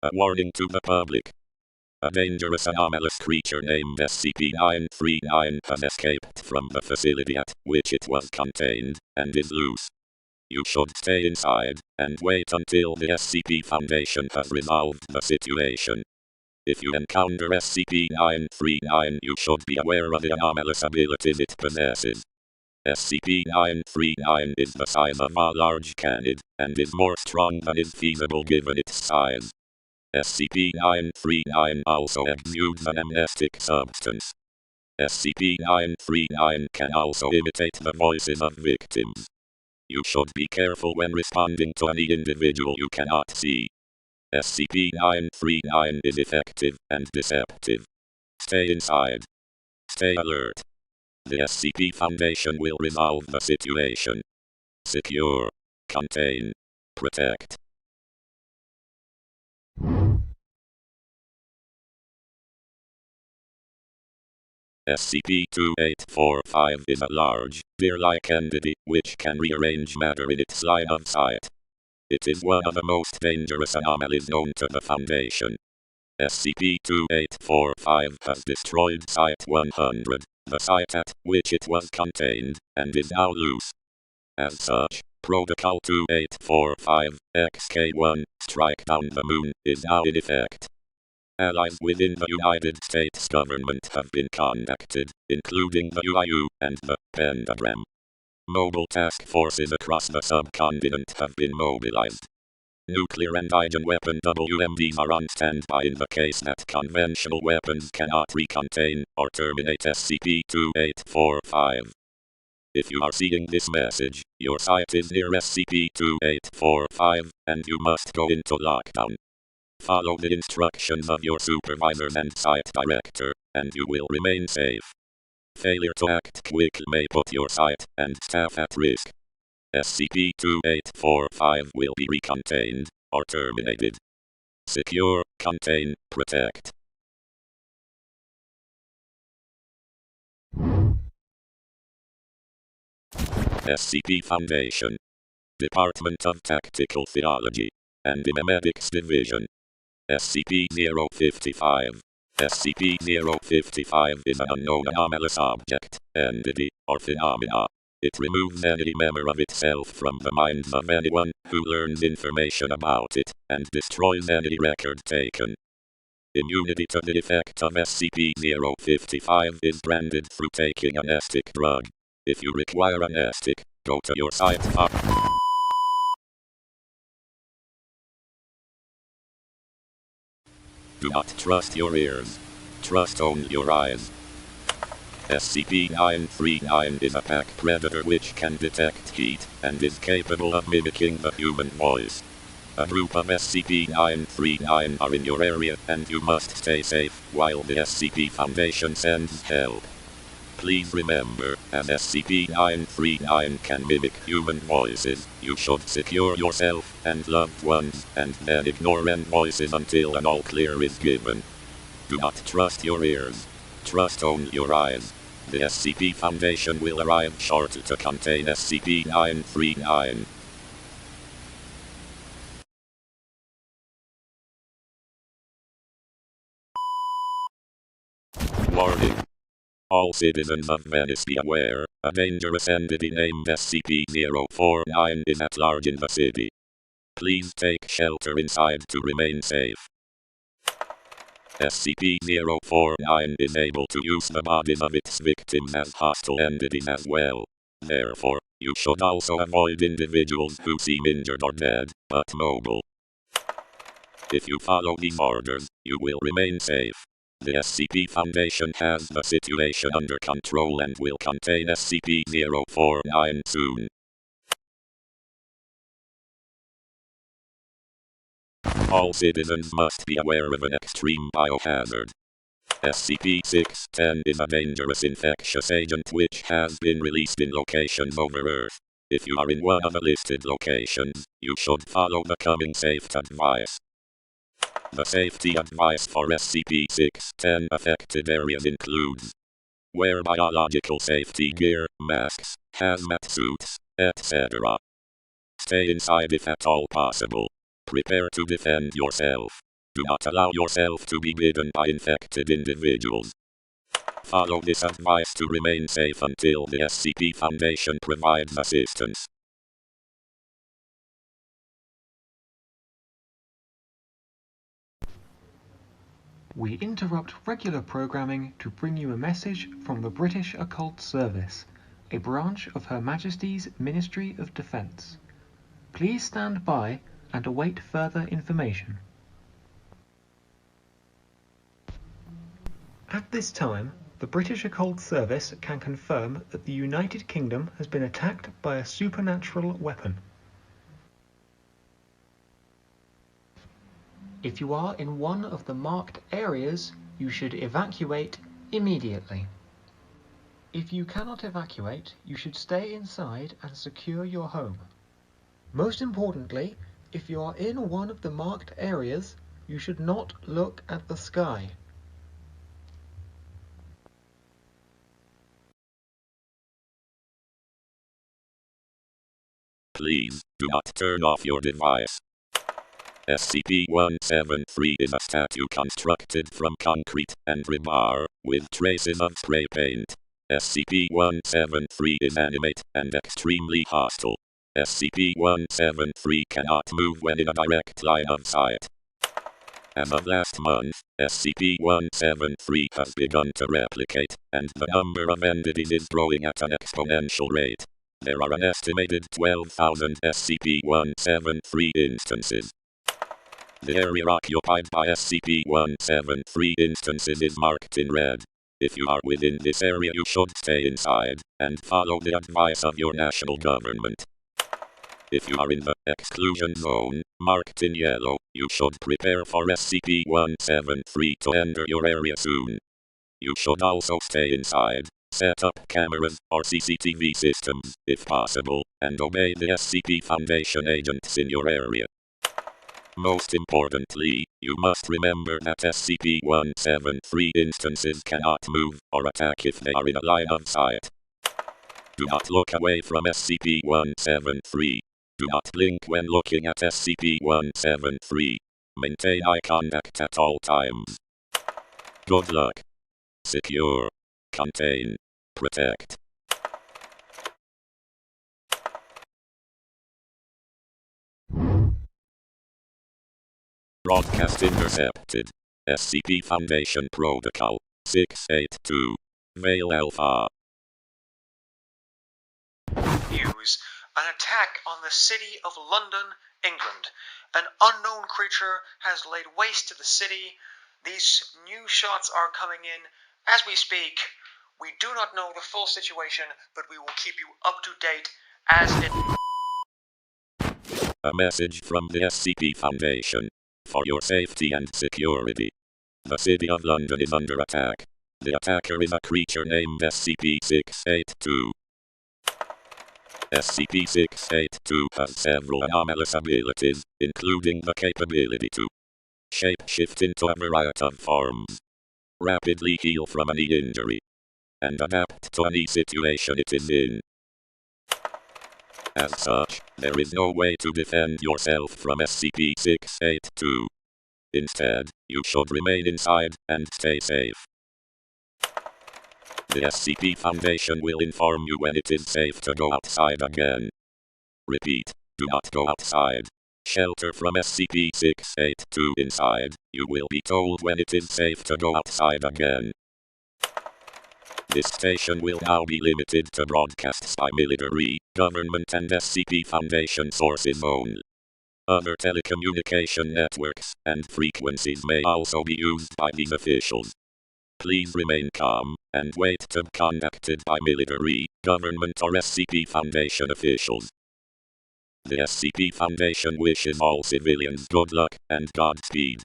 A warning to the public. A dangerous anomalous creature named SCP-939 has escaped from the facility at which it was contained, and is loose. You should stay inside, and wait until the SCP Foundation has resolved the situation. If you encounter SCP-939, you should be aware of the anomalous abilities it possesses. SCP-939 is the size of a large canid, and is more strong than is feasible given its size. SCP-939 also exudes an amnestic substance. SCP-939 can also imitate the voices of victims. You should be careful when responding to any individual you cannot see. SCP-939 is effective and deceptive. Stay inside. Stay alert. The SCP Foundation will resolve the situation. Secure. Contain. Protect. SCP-2845 is a large, deer-like entity which can rearrange matter in its line of sight. It is one of the most dangerous anomalies known to the Foundation. SCP-2845 has destroyed Site-100, the site at which it was contained, and is now loose. As such, Protocol 2845-XK1, Strike Down the Moon, is now in effect. Allies within the United States government have been contacted, including the UIU and the Pentagram. Mobile task forces across the subcontinent have been mobilized. Nuclear and hydrogen weapon WMDs are on standby in the case that conventional weapons cannot recontain or terminate SCP-2845. If you are seeing this message, your site is near SCP-2845, and you must go into lockdown. Follow the instructions of your supervisors and site director, and you will remain safe. Failure to act quickly may put your site and staff at risk. SCP-2845 will be recontained, or terminated. Secure, contain, protect. SCP Foundation. Department of Tactical Theology and Imametics Division. SCP-055. SCP-055 is an unknown anomalous object, entity, or phenomena. It removes any memory of itself from the minds of anyone who learns information about it, and destroys any record taken. Immunity to the effect of SCP-055 is granted through taking a nestic drug. If you require a nestic, go to your site. Do not trust your ears. Trust only your eyes. SCP-939 is a pack predator which can detect heat, and is capable of mimicking the human voice. A group of SCP-939 are in your area, and you must stay safe while the SCP Foundation sends help. Please remember, as SCP-939 can mimic human voices, you should secure yourself and loved ones, and then ignore any voices until an all-clear is given. Do not trust your ears. Trust only your eyes. The SCP Foundation will arrive shortly to contain SCP-939. Warning. All citizens of Venice be aware, a dangerous entity named SCP-049 is at large in the city. Please take shelter inside to remain safe. SCP-049 is able to use the bodies of its victims as hostile entities as well. Therefore, you should also avoid individuals who seem injured or dead, but mobile. If you follow these orders, you will remain safe. The SCP Foundation has the situation under control and will contain SCP-049 soon. All citizens must be aware of an extreme biohazard. SCP-610 is a dangerous infectious agent which has been released in locations over Earth. If you are in one of the listed locations, you should follow the coming safety advice. The safety advice for SCP-610 affected areas includes: wear biological safety gear, masks, hazmat suits, etc. Stay inside if at all possible. Prepare to defend yourself. Do not allow yourself to be bitten by infected individuals. Follow this advice to remain safe until the SCP Foundation provides assistance. We interrupt regular programming to bring you a message from the British Occult Service, a branch of Her Majesty's Ministry of Defence. Please stand by and await further information. At this time, the British Occult Service can confirm that the United Kingdom has been attacked by a supernatural weapon. If you are in one of the marked areas, you should evacuate immediately. If you cannot evacuate, you should stay inside and secure your home. Most importantly, if you are in one of the marked areas, you should not look at the sky. Please, do not turn off your device. SCP-173 is a statue constructed from concrete and rebar, with traces of spray paint. SCP-173 is animate and extremely hostile. SCP-173 cannot move when in a direct line of sight. As of last month, SCP-173 has begun to replicate, and the number of entities is growing at an exponential rate. There are an estimated 12,000 SCP-173 instances. The area occupied by SCP-173 instances is marked in red. If you are within this area, you should stay inside and follow the advice of your national government. If you are in the exclusion zone, marked in yellow, you should prepare for SCP-173 to enter your area soon. You should also stay inside, set up cameras or CCTV systems, if possible, and obey the SCP Foundation agents in your area. Most importantly, you must remember that SCP-173 instances cannot move or attack if they are in a line of sight. Do not look away from SCP-173. Do not blink when looking at SCP-173. Maintain eye contact at all times. Good luck. Secure. Contain. Protect. Broadcast intercepted. SCP Foundation Protocol 682. Vale Alpha. News. An attack on the city of London, England. An unknown creature has laid waste to the city. These new shots are coming in as we speak. We do not know the full situation, but we will keep you up to date as it... A message from the SCP Foundation. For your safety and security. The city of London is under attack. The attacker is a creature named SCP-682. SCP-682 has several anomalous abilities, including the capability to shape-shift into a variety of forms, rapidly heal from any injury, and adapt to any situation it is in. As such, there is no way to defend yourself from SCP-682. Instead, you should remain inside and stay safe. The SCP Foundation will inform you when it is safe to go outside again. Repeat, do not go outside. Shelter from SCP-682 inside. You will be told when it is safe to go outside again. This station will now be limited to broadcasts by military, government and SCP Foundation sources only. Other telecommunication networks and frequencies may also be used by these officials. Please remain calm and wait to be contacted by military, government or SCP Foundation officials. The SCP Foundation wishes all civilians good luck and Godspeed.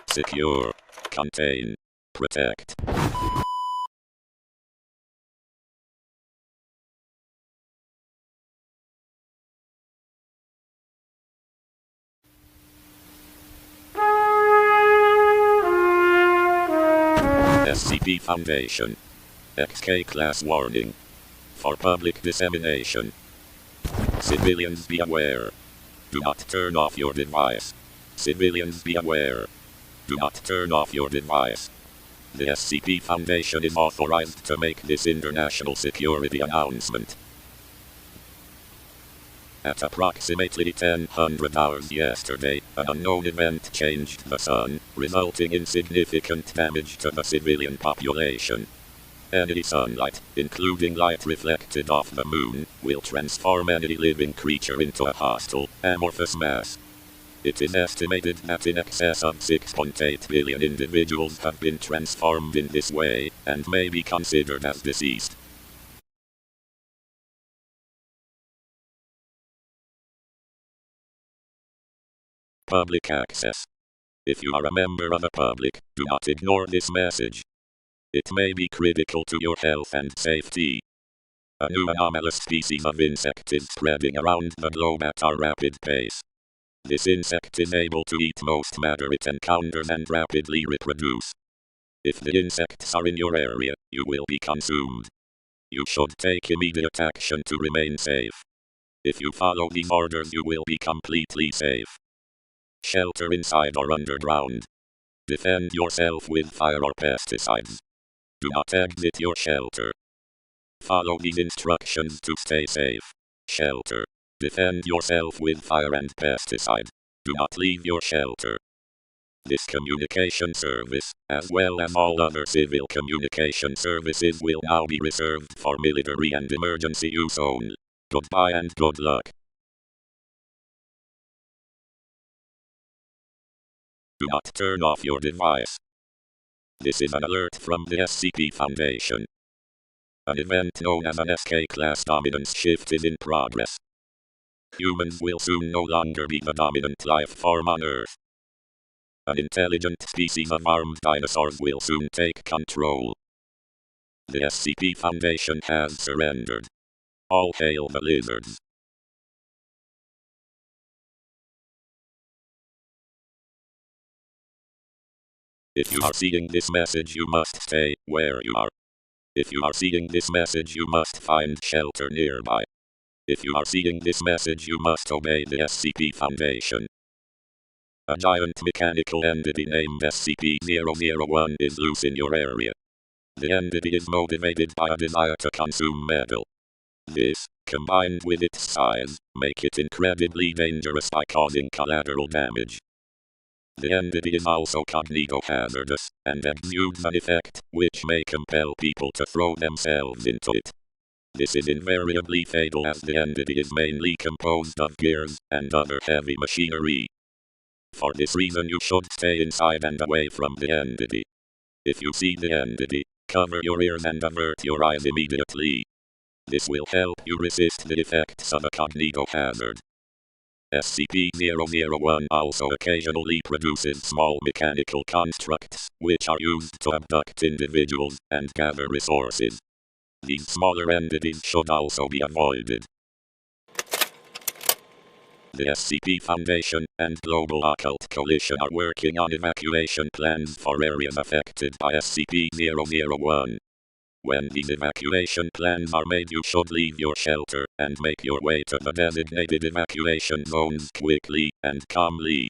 Secure. Contain. Protect. SCP Foundation. XK Class Warning. For public dissemination. Civilians be aware. Do not turn off your device. Civilians be aware. Do not turn off your device. The SCP Foundation is authorized to make this international security announcement. At approximately 1000 hours yesterday, an unknown event changed the sun, resulting in significant damage to the civilian population. Any sunlight, including light reflected off the moon, will transform any living creature into a hostile, amorphous mass. It is estimated that in excess of 6.8 billion individuals have been transformed in this way, and may be considered as deceased. Public access. If you are a member of the public, do not ignore this message. It may be critical to your health and safety. A new anomalous species of insect is spreading around the globe at a rapid pace. This insect is able to eat most matter it encounters and rapidly reproduce. If the insects are in your area, you will be consumed. You should take immediate action to remain safe. If you follow these orders, you will be completely safe. Shelter inside or underground. Defend yourself with fire or pesticides. Do not exit your shelter. Follow these instructions to stay safe. Shelter. Defend yourself with fire and pesticide. Do not leave your shelter. This communication service, as well as all other civil communication services, will now be reserved for military and emergency use only. Goodbye and good luck. Do not turn off your device. This is an alert from the SCP Foundation. An event known as an SK-class dominance shift is in progress. Humans will soon no longer be the dominant life form on Earth. An intelligent species of armed dinosaurs will soon take control. The SCP Foundation has surrendered. All hail the lizards. If you are seeing this message, you must stay where you are. If you are seeing this message, you must find shelter nearby. If you are seeing this message, you must obey the SCP Foundation. A giant mechanical entity named SCP-001 is loose in your area. The entity is motivated by a desire to consume metal. This, combined with its size, make it incredibly dangerous by causing collateral damage. The entity is also cognito-hazardous, and exudes an effect which may compel people to throw themselves into it. This is invariably fatal as the entity is mainly composed of gears and other heavy machinery. For this reason, you should stay inside and away from the entity. If you see the entity, cover your ears and avert your eyes immediately. This will help you resist the effects of a cognito hazard. SCP-001 also occasionally produces small mechanical constructs, which are used to abduct individuals and gather resources. These smaller entities should also be avoided. The SCP Foundation and Global Occult Coalition are working on evacuation plans for areas affected by SCP-001. When these evacuation plans are made, you should leave your shelter and make your way to the designated evacuation zones quickly and calmly.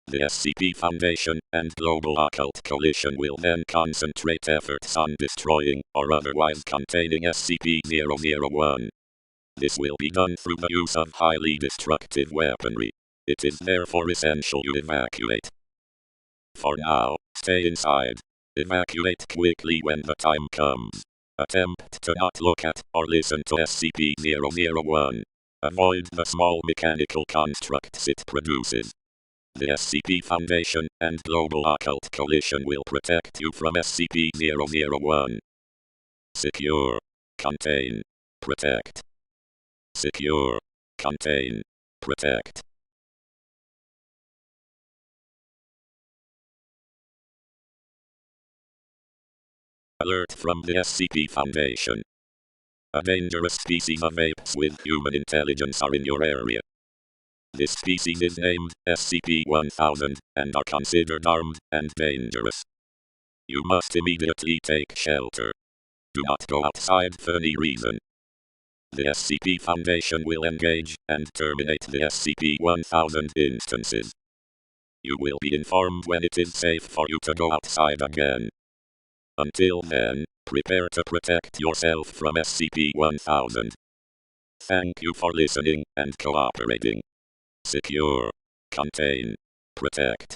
The SCP Foundation and Global Occult Coalition will then concentrate efforts on destroying or otherwise containing SCP-001. This will be done through the use of highly destructive weaponry. It is therefore essential you evacuate. For now, stay inside. Evacuate quickly when the time comes. Attempt to not look at or listen to SCP-001. Avoid the small mechanical constructs it produces. The SCP Foundation and Global Occult Coalition will protect you from SCP-001. Secure. Contain. Protect. Secure. Contain. Protect. Alert from the SCP Foundation. A dangerous species of apes with human intelligence are in your area. This species is named SCP-1000 and are considered armed and dangerous. You must immediately take shelter. Do not go outside for any reason. The SCP Foundation will engage and terminate the SCP-1000 instances. You will be informed when it is safe for you to go outside again. Until then, prepare to protect yourself from SCP-1000. Thank you for listening and cooperating. Secure, contain, protect.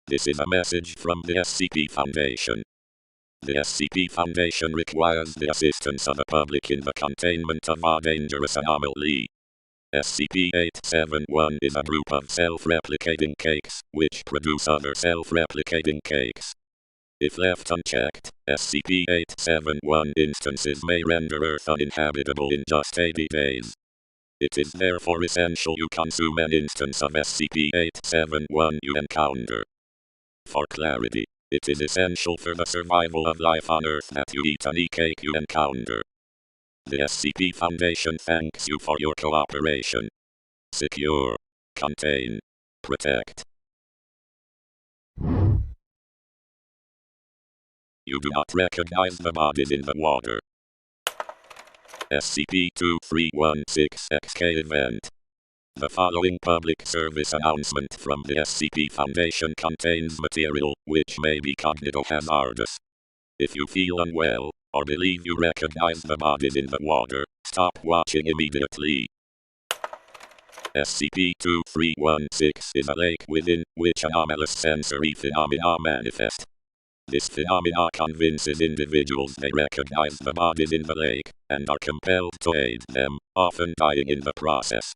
This is a message from the SCP Foundation. The SCP Foundation requires the assistance of the public in the containment of a dangerous anomaly. SCP-871 is a group of self-replicating cakes, which produce other self-replicating cakes. If left unchecked, SCP-871 instances may render Earth uninhabitable in just 80 days. It is therefore essential you consume an instance of SCP-871 you encounter. For clarity, it is essential for the survival of life on Earth that you eat any cake you encounter. The SCP Foundation thanks you for your cooperation. Secure, contain, protect. You do not recognize the bodies in the water. SCP-2316-XK event. The following public service announcement from the SCP Foundation contains material which may be cognitohazardous. If you feel unwell, or believe you recognize the bodies in the water, stop watching immediately. SCP-2316 is a lake within which anomalous sensory phenomena manifest. This phenomena convinces individuals they recognize the bodies in the lake, and are compelled to aid them, often dying in the process.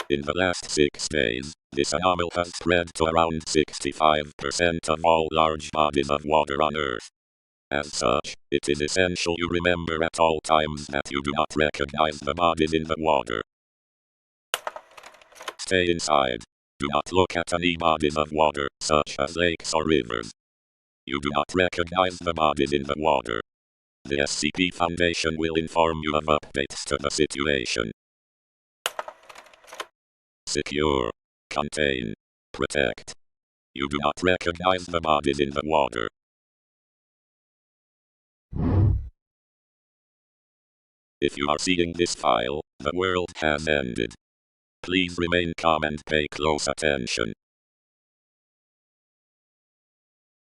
In the last 6 days, this anomaly has spread to around 65% of all large bodies of water on Earth. As such, it is essential you remember at all times that you do not recognize the bodies in the water. Stay inside. Do not look at any bodies of water, such as lakes or rivers. You do not recognize the bodies in the water. The SCP Foundation will inform you of updates to the situation. Secure, contain, protect. You do not recognize the bodies in the water. If you are seeing this file, the world has ended. Please remain calm and pay close attention.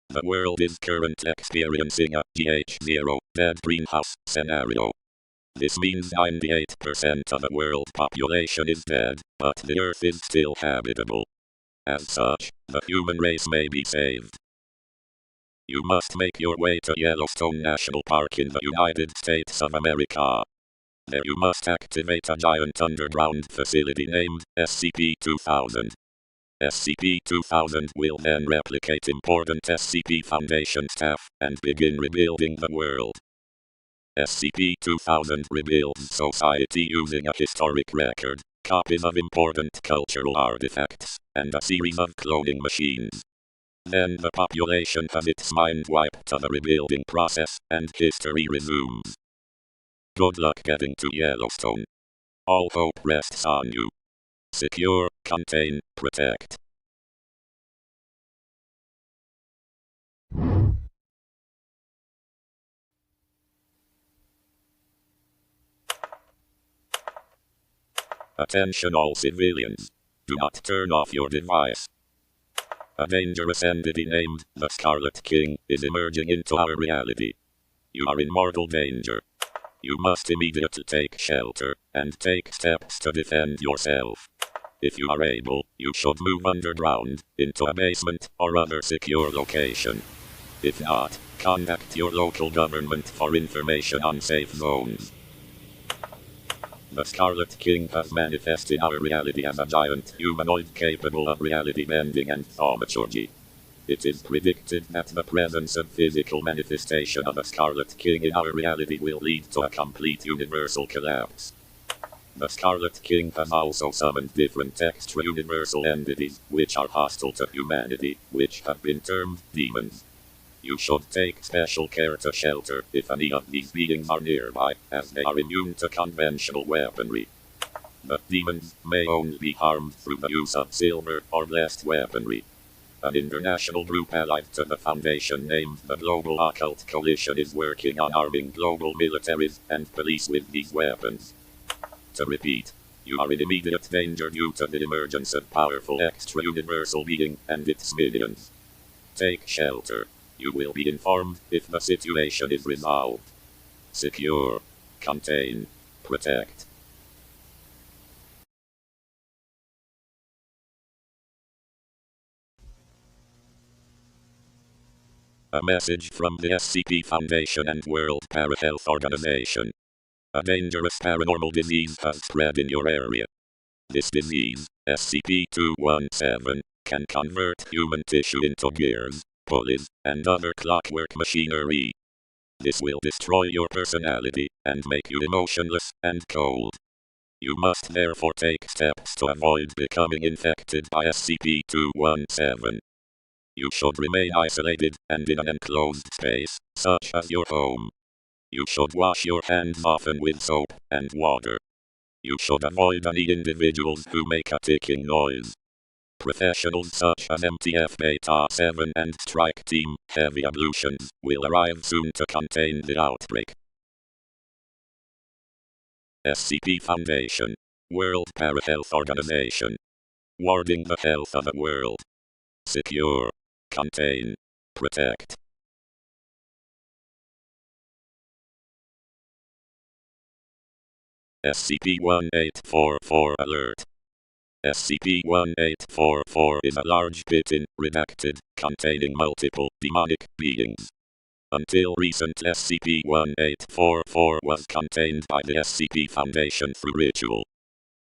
The world is currently experiencing a GH0 dead greenhouse scenario. This means 98% of the world population is dead, but the Earth is still habitable. As such, the human race may be saved. You must make your way to Yellowstone National Park in the United States of America. There you must activate a giant underground facility named SCP-2000. SCP-2000 will then replicate important SCP Foundation staff, and begin rebuilding the world. SCP-2000 rebuilds society using a historic record, copies of important cultural artifacts, and a series of cloning machines. Then the population has its mind wiped to the rebuilding process, and history resumes. Good luck getting to Yellowstone. All hope rests on you. Secure, contain, protect. Attention all civilians. Do not turn off your device. A dangerous entity named the Scarlet King is emerging into our reality. You are in mortal danger. You must immediately take shelter, and take steps to defend yourself. If you are able, you should move underground, into a basement, or other secure location. If not, contact your local government for information on safe zones. The Scarlet King has manifested our reality as a giant humanoid capable of reality bending and thaumaturgy. It is predicted that the presence of physical manifestation of a Scarlet King in our reality will lead to a complete universal collapse. The Scarlet King has also summoned different extra-universal entities, which are hostile to humanity, which have been termed demons. You should take special care to shelter if any of these beings are nearby, as they are immune to conventional weaponry. But demons may only be harmed through the use of silver or blessed weaponry. An international group allied to the Foundation named the Global Occult Coalition is working on arming global militaries and police with these weapons. To repeat, You are in immediate danger due to the emergence of powerful extra-universal being and its minions. Take shelter. You will be informed if the situation is resolved. Secure. Contain. Protect. A message from the SCP Foundation and World Parahealth Organization. A dangerous paranormal disease has spread in your area. This disease, SCP-217, can convert human tissue into gears, pulleys, and other clockwork machinery. This will destroy your personality and make you emotionless and cold. You must therefore take steps to avoid becoming infected by SCP-217. You should remain isolated and in an enclosed space, such as your home. You should wash your hands often with soap and water. You should avoid any individuals who make a ticking noise. Professionals such as MTF Beta 7 and Strike Team Heavy Ablutions will arrive soon to contain the outbreak. SCP Foundation. World Parahealth Organization. Warding the health of the world. Secure. Contain. Protect. SCP-1844 Alert. SCP-1844 is a large pit redacted, containing multiple demonic beings. Until recent SCP-1844 was contained by the SCP Foundation through ritual.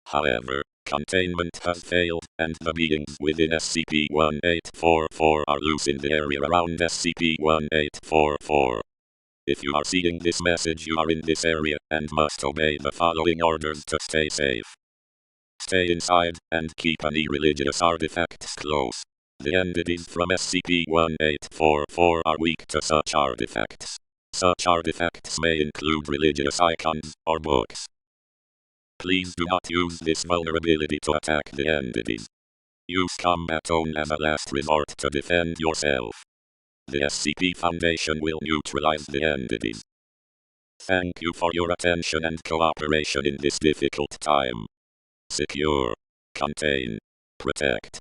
However, containment has failed, and the beings within SCP-1844 are loose in the area around SCP-1844. If you are seeing this message, you are in this area, and must obey the following orders to stay safe. Stay inside, and keep any religious artifacts close. The entities from SCP-1844 are weak to such artifacts. Such artifacts may include religious icons or books. Please do not use this vulnerability to attack the entities. Use combat only as a last resort to defend yourself. The SCP Foundation will neutralize the entities. Thank you for your attention and cooperation in this difficult time. Secure. Contain. Protect.